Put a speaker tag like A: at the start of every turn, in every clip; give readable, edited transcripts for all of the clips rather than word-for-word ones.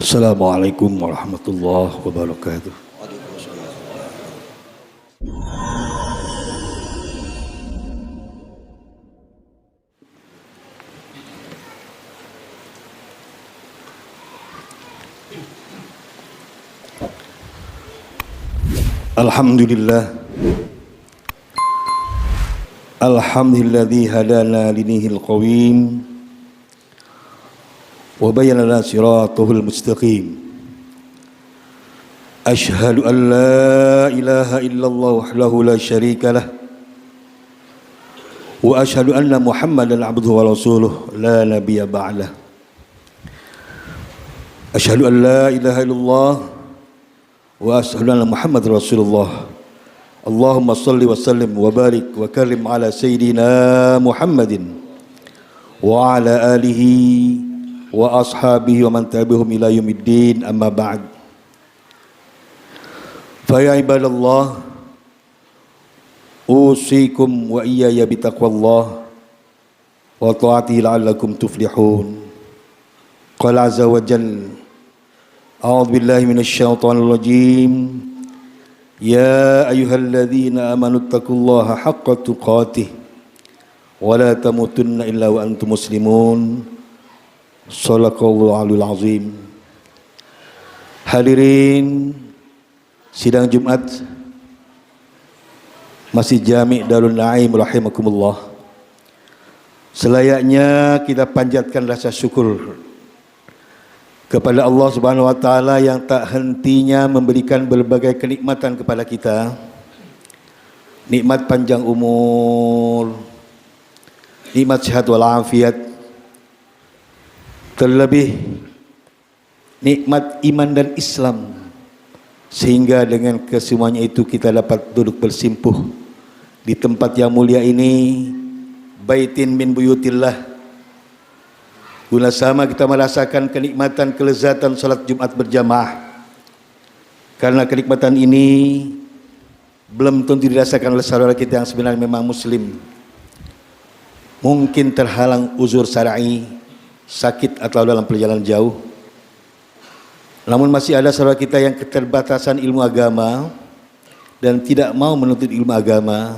A: Assalamualaikum warahmatullahi wabarakatuh. Alhamdulillah. Alhamdulilladzi hadana linihil qawim wa bayyana lana siratal mustaqim. Asyhadu an la ilaha illallah wahdahu la syarikalah wa asyhadu anna Muhammadan abduhu wa rasuluh la nabiyya ba'dah. Asyhadu an la ilaha illallah wa asyhadu anna Muhammadar Rasulullah. Allahumma salli wa sallim wa barik wa karim ala sayyidina Muhammadin wa ala alihi wa ashabihi wa man tabi'ahum ila yaumiddin, amma ba'd. Fa ya ibadallah, usikum wa iyaya bitaqwallah wa ta'atihi la'allakum tuflihun. Qala azza wa jalla, a'udzu billahi minasy syaithanir rajim. Ya ayyuhalladzina amanu taqullaha haqqa tuqatih wa la tamutunna illa wa antum muslimun. Shallaqallahu alaihi azim. Hadirin sidang Jumat Masjid Jami' Darul Naim rahimakumullah. Selayaknya kita panjatkan rasa syukur kepada Allah Subhanahu wa taala yang tak hentinya memberikan berbagai kenikmatan kepada kita. Nikmat panjang umur, nikmat sehat walafiat, terlebih nikmat iman dan Islam, sehingga dengan kesemuanya itu kita dapat duduk bersimpuh di tempat yang mulia ini, baitin min buyutillah, guna sama kita merasakan kenikmatan kelezatan salat Jumat berjamaah. Karena kenikmatan ini belum tentu dirasakan oleh saudara kita yang sebenarnya memang muslim. Mungkin terhalang uzur syar'i, sakit atau dalam perjalanan jauh. Namun masih ada saudara kita yang keterbatasan ilmu agama dan tidak mau menuntut ilmu agama.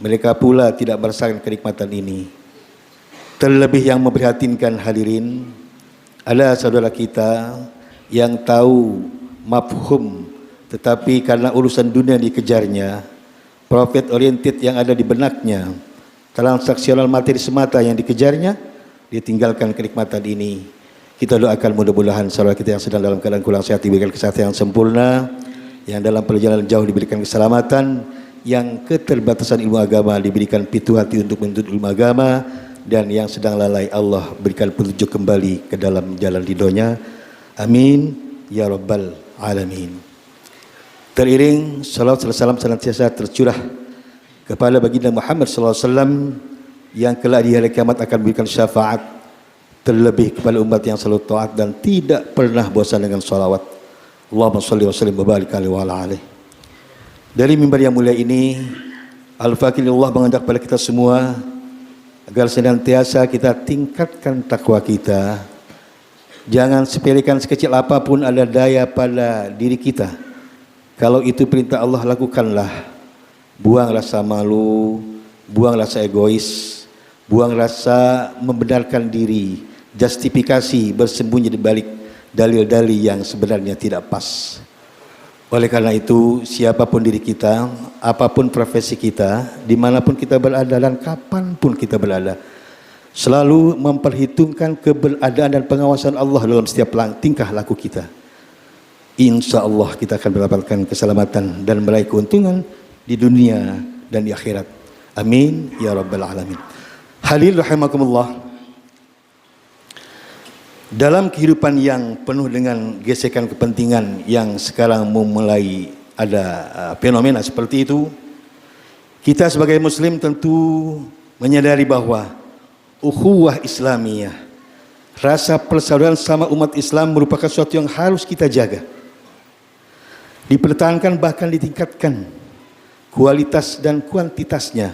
A: Mereka pula tidak merasakan kenikmatan ini. Terlebih yang memprihatinkan hadirin, ada saudara kita yang tahu mafhum, tetapi karena urusan dunia dikejarnya, profit oriented yang ada di benaknya, transaksional materi semata yang dikejarnya, dia tinggalkan kenikmatan ini. Kita doakan mudah-mudahan saudara kita yang sedang dalam keadaan kurang sehat diberikan kesehatan yang sempurna, yang dalam perjalanan jauh diberikan keselamatan, yang keterbatasan ilmu agama diberikan pitu hati untuk menuntut ilmu agama, dan yang sedang lalai Allah berikan petunjuk kembali ke dalam jalan ridhonya. Amin ya rabbal alamin. Teriring salawat dan salam senantiasa tercurah kepada baginda Muhammad sallallahu alaihi wasallam yang kelak di hari kiamat akan memberikan syafaat, terlebih kepada umat yang selalu taat dan tidak pernah bosan dengan salawat. Allahumma shalli wa sallim wa barik alaihi wa ala alihi. Dari mimbar yang mulia ini, Al-Fakirullah mengajak kepada kita semua agar senantiasa kita tingkatkan takwa kita. Jangan sepelekan sekecil apapun ada daya pada diri kita. Kalau itu perintah Allah, lakukanlah. Buang rasa malu, buang rasa egois, buang rasa membenarkan diri, justifikasi bersembunyi di balik dalil-dalil yang sebenarnya tidak pas. Oleh karena itu, siapapun diri kita, apapun profesi kita, dimanapun kita berada dan kapanpun kita berada, selalu memperhitungkan keberadaan dan pengawasan Allah dalam setiap tingkah laku kita. Insya Allah kita akan mendapatkan keselamatan dan meraih keuntungan di dunia dan di akhirat. Amin ya rabbal alamin. Hadirin rahimakumullah. Dalam kehidupan yang penuh dengan gesekan kepentingan yang sekarang mulai ada fenomena seperti itu, kita sebagai muslim tentu menyadari bahwa ukhuwah Islamiyah, rasa persaudaraan sama umat Islam merupakan sesuatu yang harus kita jaga, dipertahankan bahkan ditingkatkan kualitas dan kuantitasnya,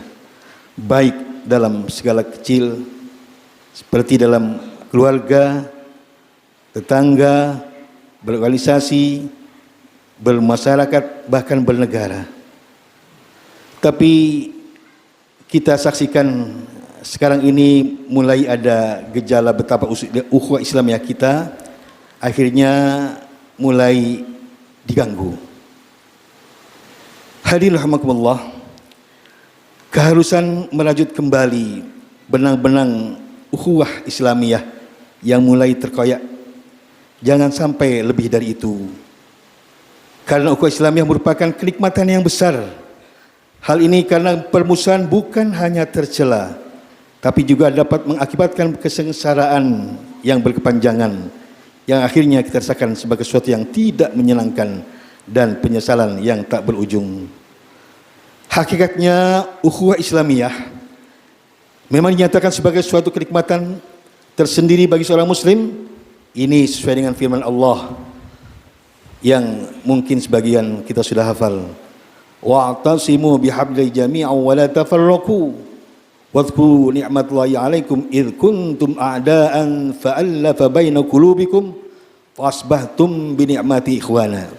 A: baik dalam segala kecil seperti dalam keluarga, tetangga, berorganisasi, bermasyarakat, bahkan bernegara. Tapi kita saksikan sekarang ini mulai ada gejala betapa ukhuwah Islamiyah kita akhirnya mulai diganggu. Hadirin rahimakumullah, keharusan merajut kembali benang-benang ukhuwah Islamiyah yang mulai terkoyak. Jangan sampai lebih dari itu. Karena ukhuwah Islamiyah merupakan kenikmatan yang besar. Hal ini karena permusuhan bukan hanya tercela, tapi juga dapat mengakibatkan kesengsaraan yang berkepanjangan, yang akhirnya kita rasakan sebagai sesuatu yang tidak menyenangkan dan penyesalan yang tak berujung. Hakikatnya ukhuwah Islamiyah memang dinyatakan sebagai suatu kenikmatan tersendiri bagi seorang muslim. Ini sesuai dengan firman Allah yang mungkin sebagian kita sudah hafal. Wa'tasimu bihablil jami'an wa la tafarraqu wadhkuru ni'matallahi 'alaikum id kuntum a'daan fa'alafa baina qulubikum fasbahtum bi ni'mati ikhwana.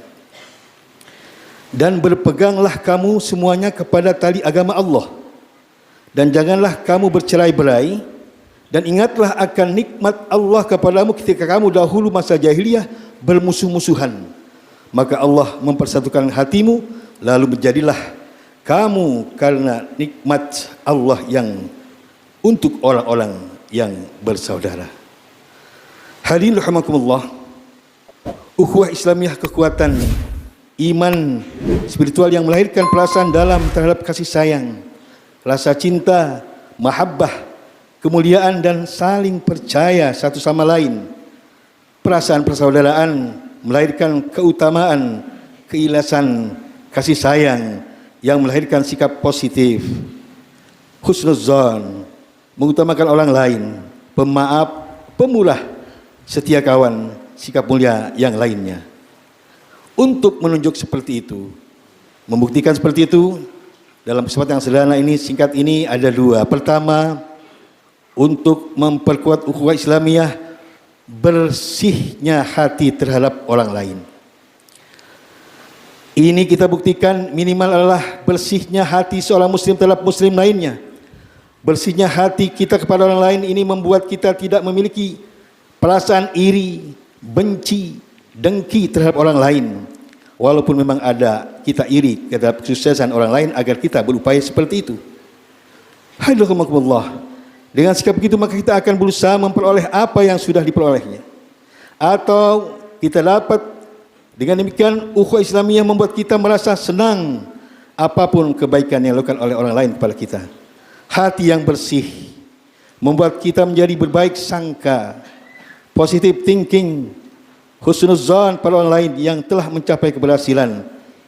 A: Dan berpeganglah kamu semuanya kepada tali agama Allah, dan janganlah kamu bercerai-berai, dan ingatlah akan nikmat Allah kepadamu ketika kamu dahulu masa jahiliyah bermusuh-musuhan. Maka Allah mempersatukan hatimu, lalu menjadilah kamu karena nikmat Allah yang untuk orang-orang yang bersaudara. Hadirin rahimakumullah, ukhuwah Islamiyah kekuatan iman spiritual yang melahirkan perasaan dalam terhadap kasih sayang, rasa cinta, mahabbah, kemuliaan dan saling percaya satu sama lain. Perasaan persaudaraan melahirkan keutamaan, keikhlasan, kasih sayang yang melahirkan sikap positif. Husnuzan, mengutamakan orang lain, pemaaf, pemurah, setia kawan, sikap mulia yang lainnya. Untuk menunjuk seperti itu, membuktikan seperti itu, dalam kesempatan yang sederhana ini, singkat ini, ada dua. Pertama, untuk memperkuat ukhuwah Islamiyah, bersihnya hati terhadap orang lain. Ini kita buktikan minimal adalah bersihnya hati seorang muslim terhadap muslim lainnya. Bersihnya hati kita kepada orang lain ini membuat kita tidak memiliki perasaan iri, benci, dengki terhadap orang lain. Walaupun memang ada kita iri terhadap kesuksesan orang lain agar kita berupaya seperti itu. Alhamdulillah. Dengan sikap begitu maka kita akan berusaha memperoleh apa yang sudah diperolehnya. Atau kita dapat dengan demikian ukhuwah Islamiyah membuat kita merasa senang apapun kebaikan yang dilakukan oleh orang lain kepada kita. Hati yang bersih membuat kita menjadi berbaik sangka, positive thinking, husnuzan pada orang lain yang telah mencapai keberhasilan.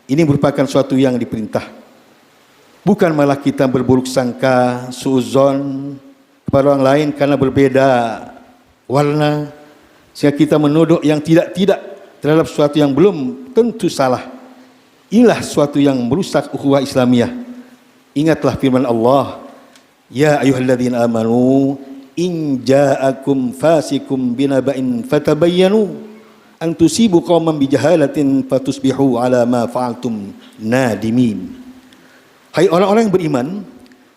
A: Ini merupakan suatu yang diperintah. Bukan malah kita berburuk sangka, suuzon kepada orang lain karena berbeda warna, sehingga kita menuduh yang tidak-tidak terhadap sesuatu yang belum tentu salah. Inilah suatu yang merusak ukhuwah Islamiyah. Ingatlah firman Allah, ya ayyuhalladzina amanu in ja'akum fasikum binaba'in fatabayyanu an tusibu qauman bijahalatin fatusbihu ala ma fa'altum nadimin. Hai orang-orang yang beriman,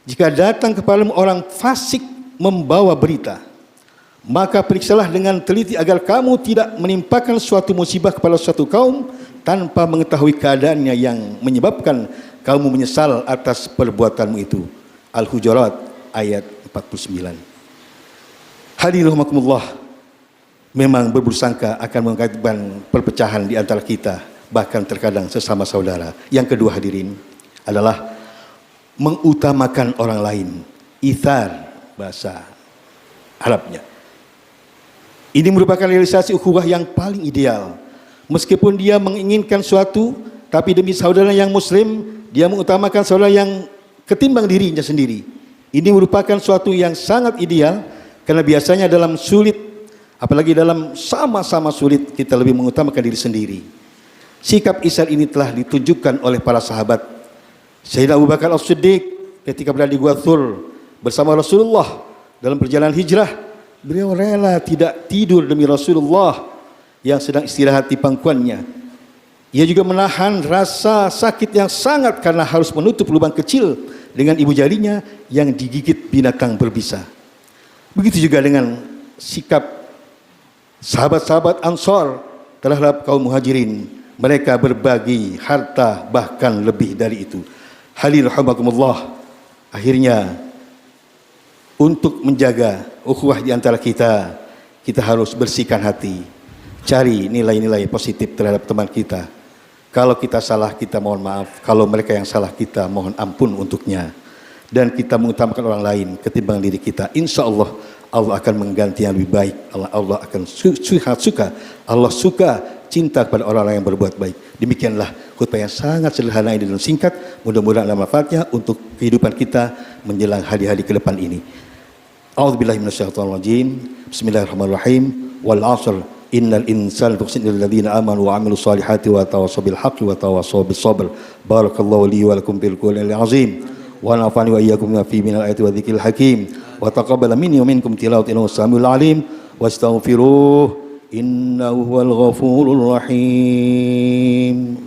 A: jika datang kepadamu orang fasik membawa berita, maka periksalah dengan teliti agar kamu tidak menimpakan suatu musibah kepada suatu kaum tanpa mengetahui keadaannya yang menyebabkan kamu menyesal atas perbuatanmu itu. Al-Hujurat ayat 49. Hadirin rahimakumullah, memang berburuk sangka akan mengakibatkan perpecahan di antara kita, bahkan terkadang sesama saudara. Yang kedua hadirin adalah mengutamakan orang lain. Ithar bahasa Arabnya. Ini merupakan realisasi ukhuwah yang paling ideal. Meskipun dia menginginkan suatu, tapi demi saudara yang muslim, dia mengutamakan saudara yang ketimbang dirinya sendiri. Ini merupakan suatu yang sangat ideal, karena biasanya dalam sulit, apalagi dalam sama-sama sulit, kita lebih mengutamakan diri sendiri. Sikap ihsan ini telah ditunjukkan oleh para sahabat. Sayyidina Abu Bakar As-Siddiq ketika berada di Gua Thur bersama Rasulullah dalam perjalanan hijrah, beliau rela tidak tidur demi Rasulullah yang sedang istirahat di pangkuannya. Ia juga menahan rasa sakit yang sangat karena harus menutup lubang kecil dengan ibu jarinya yang digigit binatang berbisa. Begitu juga dengan sikap sahabat-sahabat Ansor terhadap kaum Muhajirin. Mereka berbagi harta bahkan lebih dari itu. Hadirin rahimakumullah, akhirnya untuk menjaga ukhuwah di antara kita, kita harus bersihkan hati. Cari nilai-nilai positif terhadap teman kita. Kalau kita salah, kita mohon maaf. Kalau mereka yang salah, kita mohon ampun untuknya. Dan kita mengutamakan orang lain ketimbang diri kita. Insya Allah, Allah akan mengganti yang lebih baik. Allah akan suka. Allah suka cinta kepada orang-orang yang berbuat baik. Demikianlah khutbah yang sangat sederhana ini dan singkat. Mudah-mudahan ada manfaatnya untuk kehidupan kita menjelang hari-hari ke depan ini. A'udzubillahi minasyaitonirrajim. Bismillahirrahmanirrahim. Wal 'ashr. Innal insana lafi khusr illa alladziina aamanu wa 'amilus solihati wa tawassaw bil haqqi wa tawassaw bis sabr. Barakallahu li wa lakum bil qur'anil 'azim. Wa nafa'ani wa iyyakum bima fihi minal ayati wa dzikril hakim. Wa taqabbala minni wa minkum tilawatan innahu samiul 'alim. Wastaghfiruh innahu huwal ghafurur rahim.